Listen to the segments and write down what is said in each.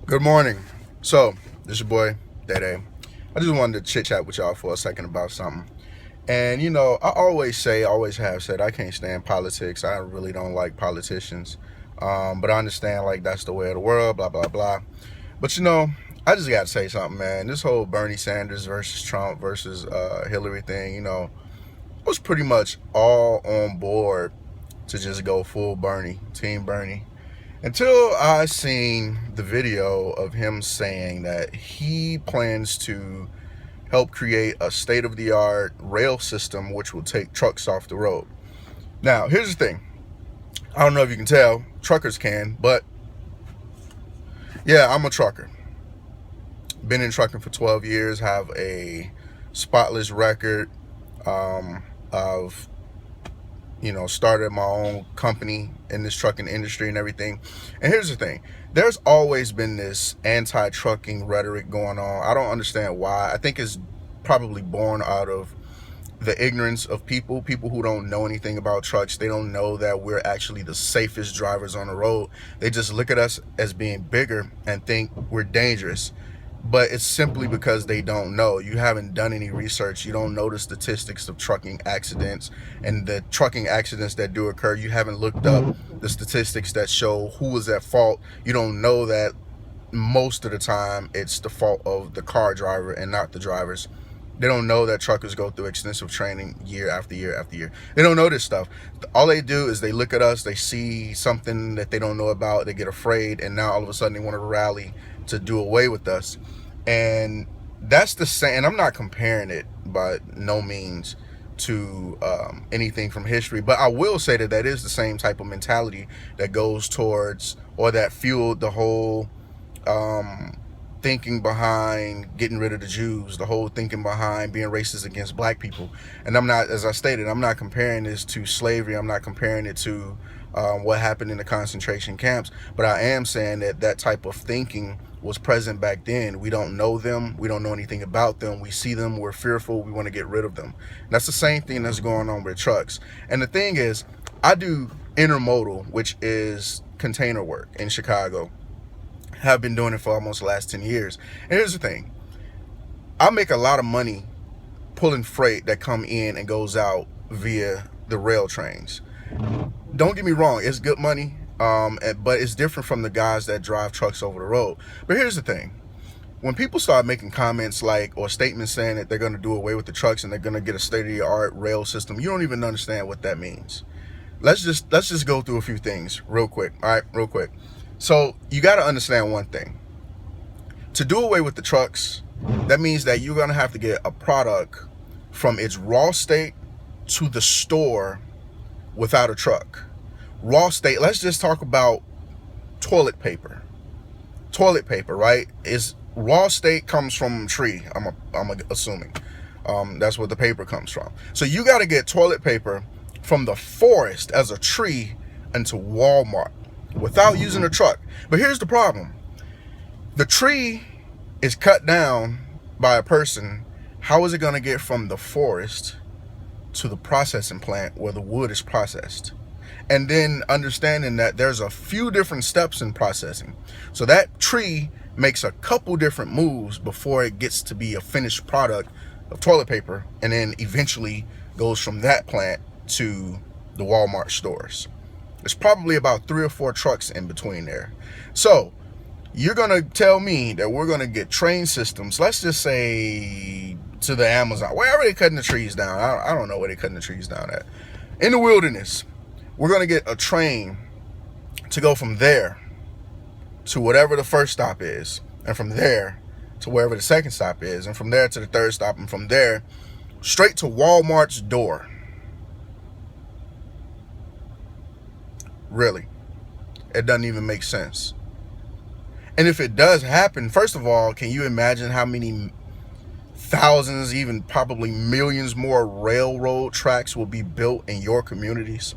Good morning. So, this is your boy, Day Day. I just wanted to chit chat with y'all for a second about something. And I always have said, I can't stand politics. I really don't like politicians. But I understand, like, that's the way of the world, blah, blah, blah. But I just got to say something, man. This whole Bernie Sanders versus Trump versus Hillary thing, I was pretty much all on board to just go full Bernie, Team Bernie. Until I seen the video of him saying that he plans to help create a state-of-the-art rail system which will take trucks off the road. Now, here's the thing. I don't know if you can tell, truckers can, but yeah, I'm a trucker. Been in trucking for 12 years, have a spotless record of started my own company in this trucking industry and everything. And here's the thing. There's always been this anti-trucking rhetoric going on. I don't understand why. I think it's probably born out of the ignorance of people who don't know anything about trucks. They don't know that we're actually the safest drivers on the road. They just look at us as being bigger and think we're dangerous. But it's simply because they don't know. You haven't done any research. You don't know the statistics of trucking accidents, and the trucking accidents that do occur. You haven't looked up the statistics that show who was at fault. You don't know that most of the time it's the fault of the car driver and not the drivers. They don't know that truckers go through extensive training year after year after year. They don't know this stuff. All they do is they look at us, they see something that they don't know about, they get afraid, and now all of a sudden they want to rally to do away with us. And that's the same. And I'm not comparing it by no means to anything from history, but I will say that that is the same type of mentality that goes towards, or that fueled the whole thinking behind getting rid of the Jews, the whole thinking behind being racist against black people. And I'm not, as I stated, I'm not comparing this to slavery. I'm not comparing it to what happened in the concentration camps, but I am saying that that type of thinking was present back then. We don't know them. We don't know anything about them. We see them. We're fearful. We want to get rid of them. And that's the same thing that's going on with trucks. And the thing is, I do intermodal, which is container work in Chicago. Have been doing it for almost the last 10 years. And here's the thing. I make a lot of money pulling freight that come in and goes out via the rail trains. Don't get me wrong, it's good money, but it's different from the guys that drive trucks over the road. But here's the thing. When people start making comments or statements saying that they're going to do away with the trucks and they're going to get a state-of-the-art rail system, you don't even understand what that means. Let's just go through a few things real quick. All right, real quick. So you got to understand one thing. To do away with the trucks, that means that you're going to have to get a product from its raw state to the store without a truck. Raw state, let's just talk about toilet paper. Toilet paper, right? Is raw state comes from a tree, I'm assuming. That's where the paper comes from. So you got to get toilet paper from the forest as a tree into Walmart without using a truck. But here's the problem. The tree is cut down by a person. How is it going to get from the forest to the processing plant where the wood is processed? And then understanding that there's a few different steps in processing. So that tree makes a couple different moves before it gets to be a finished product of toilet paper, and then eventually goes from that plant to the Walmart stores. There's probably about 3 or 4 trucks in between there. So you're going to tell me that we're going to get train systems, let's just say to the Amazon, wherever they're cutting the trees down. I don't know where they're cutting the trees down at. In the wilderness, we're going to get a train to go from there to whatever the first stop is, and from there to wherever the second stop is, and from there to the third stop, and from there straight to Walmart's door. Really, it doesn't even make sense. And if it does happen, first of all, can you imagine how many thousands, even probably millions more railroad tracks will be built in your communities?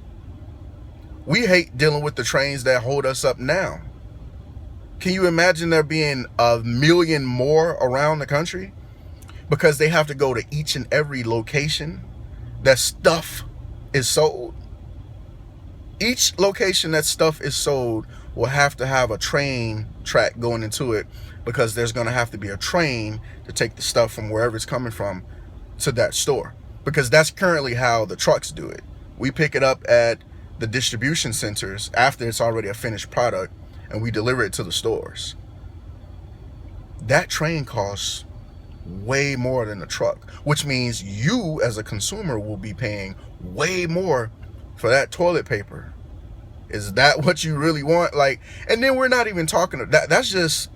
We hate dealing with the trains that hold us up now. Can you imagine there being a million more around the country? Because they have to go to each and every location that stuff is sold. Each location that stuff is sold will have to have a train track going into it, because there's going to have to be a train to take the stuff from wherever it's coming from to that store, because that's currently how the trucks do it. We pick it up at the distribution centers after it's already a finished product, and we deliver it to the stores. That train costs way more than the truck, which means you as a consumer will be paying way more for that toilet paper. Is that what you really want? Like, and then we're not even talking that's just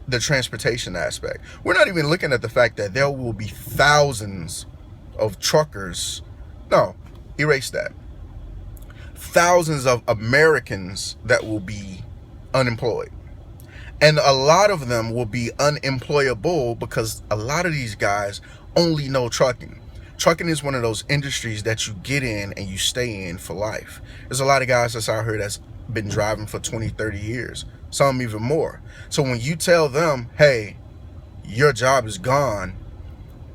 the transportation aspect. We're not even looking at the fact that there will be thousands of truckers. No, erase that. Thousands of Americans that will be unemployed. And a lot of them will be unemployable because a lot of these guys only know trucking. Trucking is one of those industries that you get in and you stay in for life. There's a lot of guys that's out here that's been driving for 20, 30 years, some even more. So when you tell them, hey, your job is gone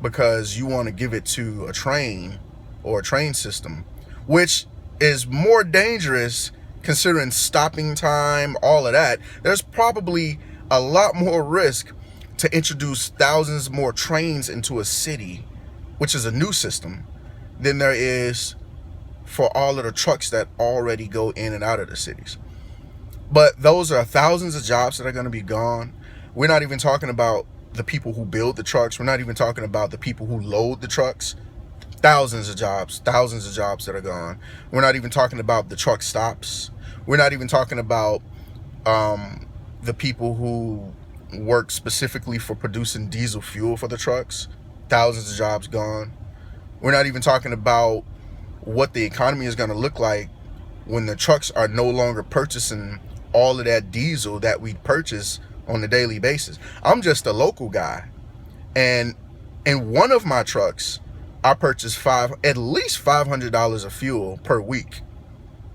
because you want to give it to a train or a train system, which is more dangerous considering stopping time, all of that, there's probably a lot more risk to introduce thousands more trains into a city, which is a new system, than there is for all of the trucks that already go in and out of the cities. But those are thousands of jobs that are going to be gone. We're not even talking about the people who build the trucks. We're not even talking about the people who load the trucks. Thousands of jobs that are gone. We're not even talking about the truck stops. We're not even talking about the people who work specifically for producing diesel fuel for the trucks. Thousands of jobs gone. We're not even talking about what the economy is going to look like when the trucks are no longer purchasing all of that diesel that we purchase on a daily basis. I'm just a local guy, and in one of my trucks, I purchase at least $500 of fuel per week.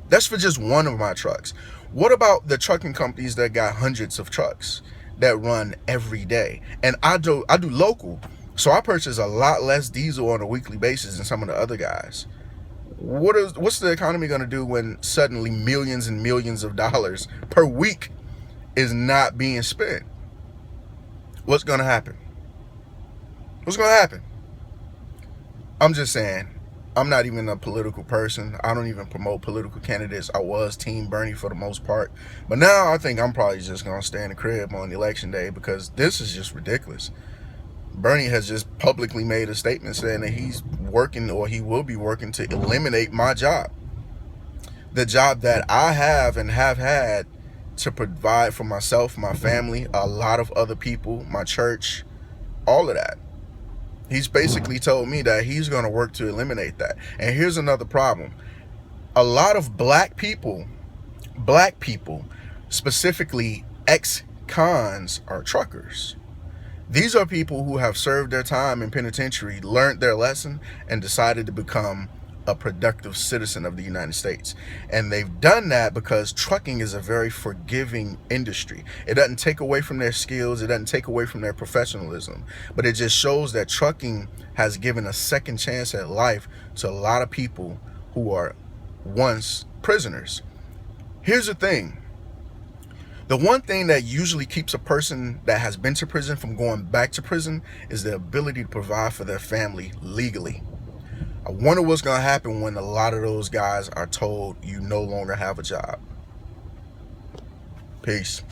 That's for just one of my trucks. What about the trucking companies that got hundreds of trucks that run every day? And I do local, so I purchase a lot less diesel on a weekly basis than some of the other guys. What's the economy going to do when suddenly millions and millions of dollars per week is not being spent? What's going to happen? What's going to happen? I'm just saying, I'm not even a political person. I don't even promote political candidates. I was Team Bernie for the most part. But now I think I'm probably just going to stay in the crib on election day, because this is just ridiculous. Bernie has just publicly made a statement saying that he's working, or he will be working, to eliminate my job. The job that I have and have had to provide for myself, my family, a lot of other people, my church, all of that. He's basically told me that he's going to work to eliminate that. And here's another problem. A lot of black people, specifically ex-cons, are truckers. These are people who have served their time in penitentiary, learned their lesson, and decided to become a productive citizen of the United States. And they've done that because trucking is a very forgiving industry. It doesn't take away from their skills. It doesn't take away from their professionalism. But it just shows that trucking has given a second chance at life to a lot of people who are once prisoners. Here's the thing. The one thing that usually keeps a person that has been to prison from going back to prison is the ability to provide for their family legally. I wonder what's going to happen when a lot of those guys are told you no longer have a job. Peace.